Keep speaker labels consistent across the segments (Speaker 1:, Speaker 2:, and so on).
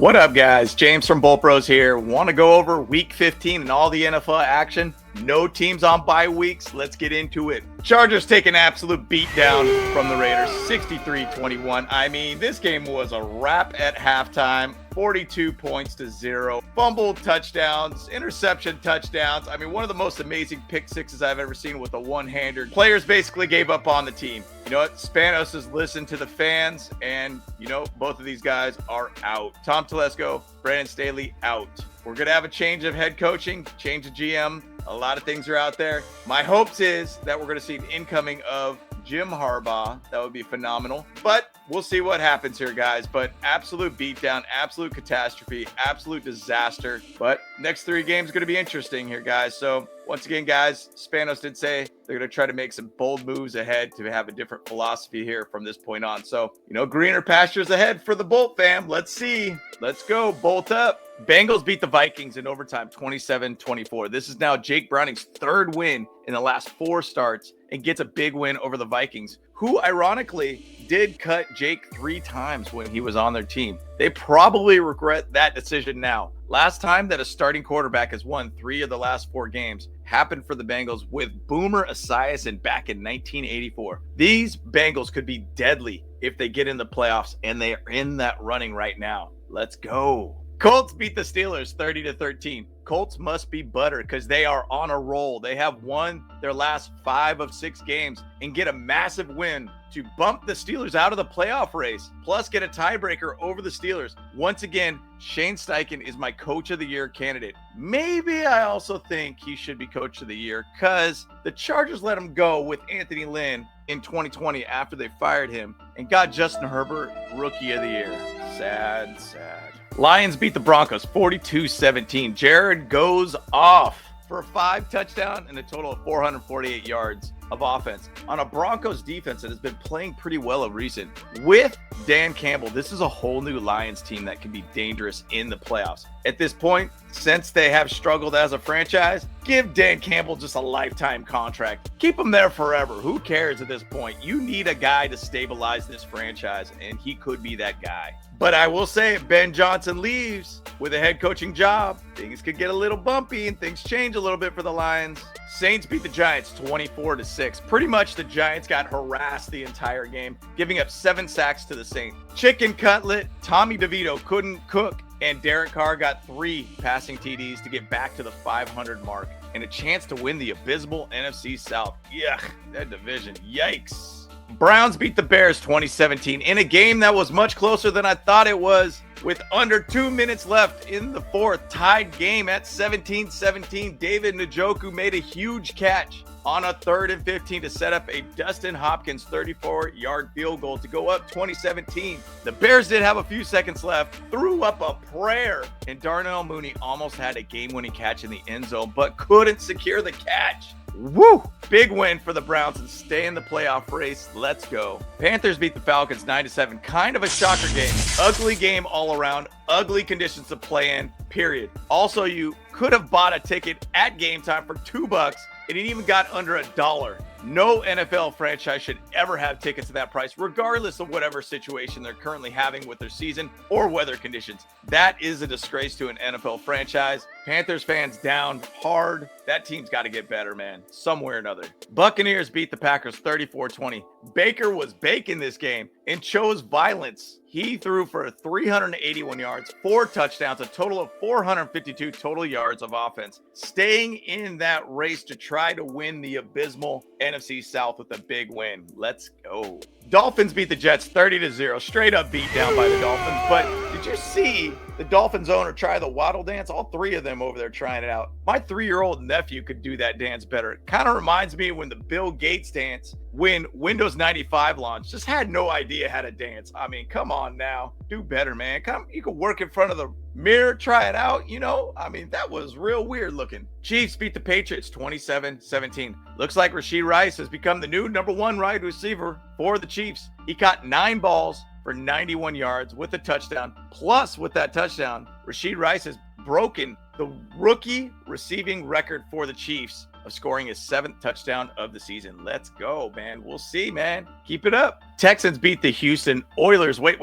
Speaker 1: What up, guys? James from Bolt Bros here. Want to go over Week 15 and all the NFL action? No teams on bye weeks. Let's get into it. Chargers take an absolute beatdown from the Raiders, 63-21. I mean, this game was a wrap at halftime. 42 points to 0. Fumble touchdowns, interception touchdowns. I mean, one of the most amazing pick sixes I've ever seen with a one-hander. Players basically gave up on the team. You know what? Spanos has listened to the fans, and, you know, both of these guys are out. Tom Telesco, Brandon Staley out. We're going to have a change of head coaching, change of GM. A lot of things are out there. My hopes is that we're going to see an incoming of Jim Harbaugh. That would be phenomenal. But we'll see what happens here, guys. But absolute beatdown, absolute catastrophe, absolute disaster. But next 3 games are going to be interesting here, guys. So once again, guys, Spanos did say they're going to try to make some bold moves ahead to have a different philosophy here from this point on. So, you know, greener pastures ahead for the Bolt fam. Let's see. Let's go. Bolt up. Bengals beat the Vikings in overtime, 27-24. This is now Jake Browning's 3rd win in the last 4 starts and gets a big win over the Vikings, who ironically did cut Jake 3 times when he was on their team. They probably regret that decision now. Last time that a starting quarterback has won 3 of the last 4 games happened for the Bengals with Boomer Esiason back in 1984. These Bengals could be deadly if they get in the playoffs, and they are in that running right now. Let's go. Colts beat the Steelers 30-13. Colts must be buttered because they are on a roll. They have won their last 5 of 6 games and get a massive win to bump the Steelers out of the playoff race, plus get a tiebreaker over the Steelers. Once again, Shane Steichen is my Coach of the Year candidate. Maybe I also think he should be Coach of the Year because the Chargers let him go with Anthony Lynn in 2020 after they fired him and got Justin Herbert Rookie of the Year. Sad, sad. Lions beat the Broncos 42-17. Jared goes off for 5 touchdowns and a total of 448 yards of offense on a Broncos defense that has been playing pretty well of recent. With Dan Campbell, this is a whole new Lions team that can be dangerous in the playoffs. At this point, since they have struggled as a franchise, give Dan Campbell just a lifetime contract. Keep him there forever. Who cares at this point? You need a guy to stabilize this franchise, and he could be that guy. But I will say, if Ben Johnson leaves with a head coaching job, things could get a little bumpy and things change a little bit for the Lions. Saints beat the Giants 24-6. Pretty much the Giants got harassed the entire game, giving up 7 sacks to the Saints. Chicken cutlet, Tommy DeVito couldn't cook, and Derek Carr got 3 passing TDs to get back to the 500 mark and a chance to win the abysmal NFC South. Yuck, that division, yikes. Browns beat the Bears 2017 in a game that was much closer than I thought it was. With under 2 minutes left in the 4th, tied game at 17-17, David Njoku made a huge catch on a 3rd and 15 to set up a Dustin Hopkins 34-yard field goal to go up 2017. The Bears did have a few seconds left, threw up a prayer, and Darnell Mooney almost had a game-winning catch in the end zone, but couldn't secure the catch. Woo! Big win for the Browns and stay in the playoff race. Let's go. Panthers beat the Falcons 9-7. Kind of a shocker game. Ugly game all around. Ugly conditions to play in, period. Also, you could have bought a ticket at game time for $2 and it even got under $1. No NFL franchise should ever have tickets at that price, regardless of whatever situation they're currently having with their season or weather conditions. That is a disgrace to an NFL franchise. Panthers fans down hard. That team's got to get better, man, somewhere or another. Buccaneers beat the Packers 34-20. Baker was baking this game and chose violence. He threw for 381 yards, 4 touchdowns, a total of 452 total yards of offense, staying in that race to try to win the abysmal NFC South with a big win. Let's go. Dolphins beat the Jets 30-0. Straight up beat down by the Dolphins. But did you see the Dolphins owner try the waddle dance? All 3 of them over there trying it out. My 3-year-old nephew could do that dance better. It kind of reminds me of when the Bill Gates dance, when Windows 95 launched, just had no idea how to dance. I mean, come on now. Do better, man. Come, you can work in front of the mirror, try it out, you know? I mean, that was real weird looking. Chiefs beat the Patriots 27-17. Looks like Rashee Rice has become the new number 1 wide receiver for the Chiefs. He caught 9 balls for 91 yards with a touchdown. Plus, with that touchdown, Rashee Rice has broken the rookie receiving record for the Chiefs of scoring his 7th touchdown of the season. Let's go, man. We'll see, man. Keep it up. Texans beat the Houston Oilers. Wait.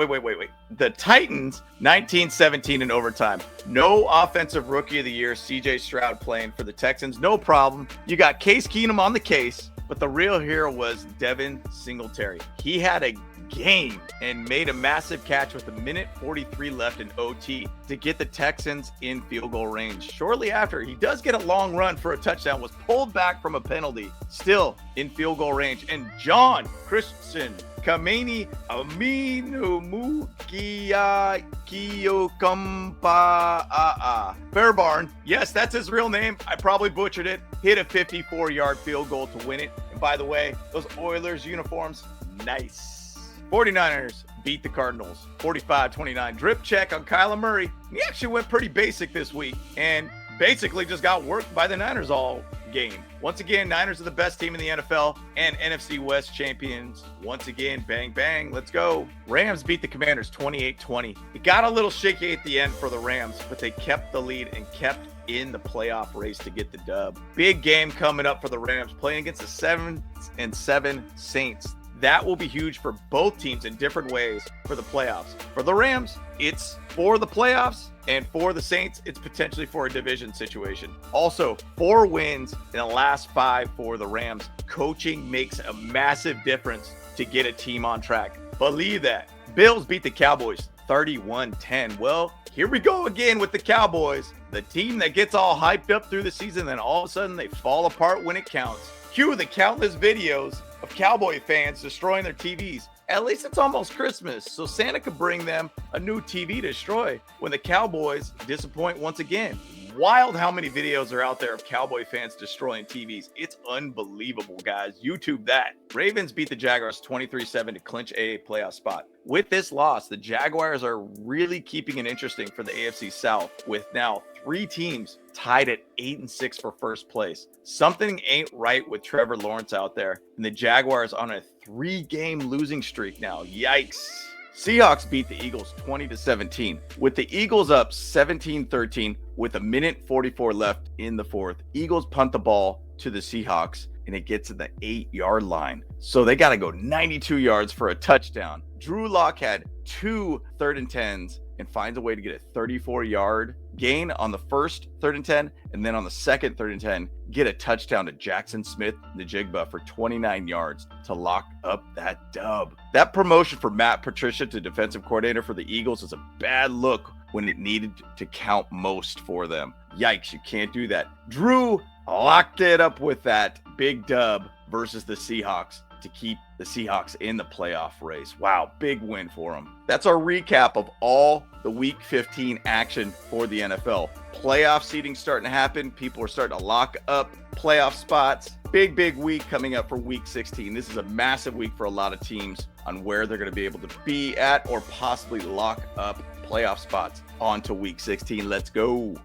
Speaker 1: The Titans 19-17 in overtime. No offensive rookie of the year, CJ Stroud playing for the Texans. No problem. You got Case Keenum on the case, but the real hero was Devin Singletary. He had a game and made a massive catch with 1:43 left in OT to get the Texans in field goal range. Shortly after, he does get a long run for a touchdown, was pulled back from a penalty, still in field goal range. And John Christensen Kameni Aminu Mukia Kiyokampa Fairbarn. Yes, that's his real name. I probably butchered it. Hit a 54-yard field goal to win it. And by the way, those Oilers uniforms, nice. 49ers beat the Cardinals 45-29. Drip check on Kyler Murray. He actually went pretty basic this week and basically just got worked by the Niners all game. Once again, Niners are the best team in the NFL and NFC West champions. Once again, bang, bang, let's go. Rams beat the Commanders 28-20. It got a little shaky at the end for the Rams, but they kept the lead and kept in the playoff race to get the dub. Big game coming up for the Rams, playing against the 7-7 Saints. That will be huge for both teams in different ways for the playoffs. For the Rams, it's for the playoffs, and for the Saints, it's potentially for a division situation. Also, 4 wins in the last 5 for the Rams. Coaching makes a massive difference to get a team on track. Believe that. Bills beat the Cowboys 31-10. Well, here we go again with the Cowboys, the team that gets all hyped up through the season, then all of a sudden they fall apart when it counts. Cue the countless videos of Cowboy fans destroying their TVs. At least it's almost Christmas, so Santa could bring them a new TV to destroy when the Cowboys disappoint once again. Wild how many videos are out there of Cowboy fans destroying TVs. It's unbelievable, guys. YouTube that. Ravens beat the Jaguars 23-7 to clinch a playoff spot. With this loss, the Jaguars are really keeping it interesting for the AFC South, with now 3 teams tied at 8-6 for first place. Something ain't right with Trevor Lawrence out there, and the Jaguars on a 3-game losing streak now. Yikes. Seahawks beat the Eagles 20-17, with the Eagles up 17-13 with 1:44 left in the fourth. Eagles punt the ball to the Seahawks, and it gets to the 8-yard line. So they got to go 92 yards for a touchdown. Drew Lock had 2 3rd-and-10s and finds a way to get a 34-yard gain on the first 3rd-and-10, and then on the second 3rd-and-10, get a touchdown to Jackson Smith-Njigba for 29 yards to lock up that dub. That promotion for Matt Patricia to defensive coordinator for the Eagles is a bad look when it needed to count most for them. Yikes, you can't do that. Drew locked it up with that big dub versus the Seahawks to keep the Seahawks in the playoff race. Wow, big win for them. That's our recap of all the Week 15 action for the NFL. Playoff seeding starting to happen. People are starting to lock up playoff spots. Big week coming up for Week 16. This is a massive week for a lot of teams on where they're going to be able to be at or possibly lock up playoff spots onto Week 16. Let's go.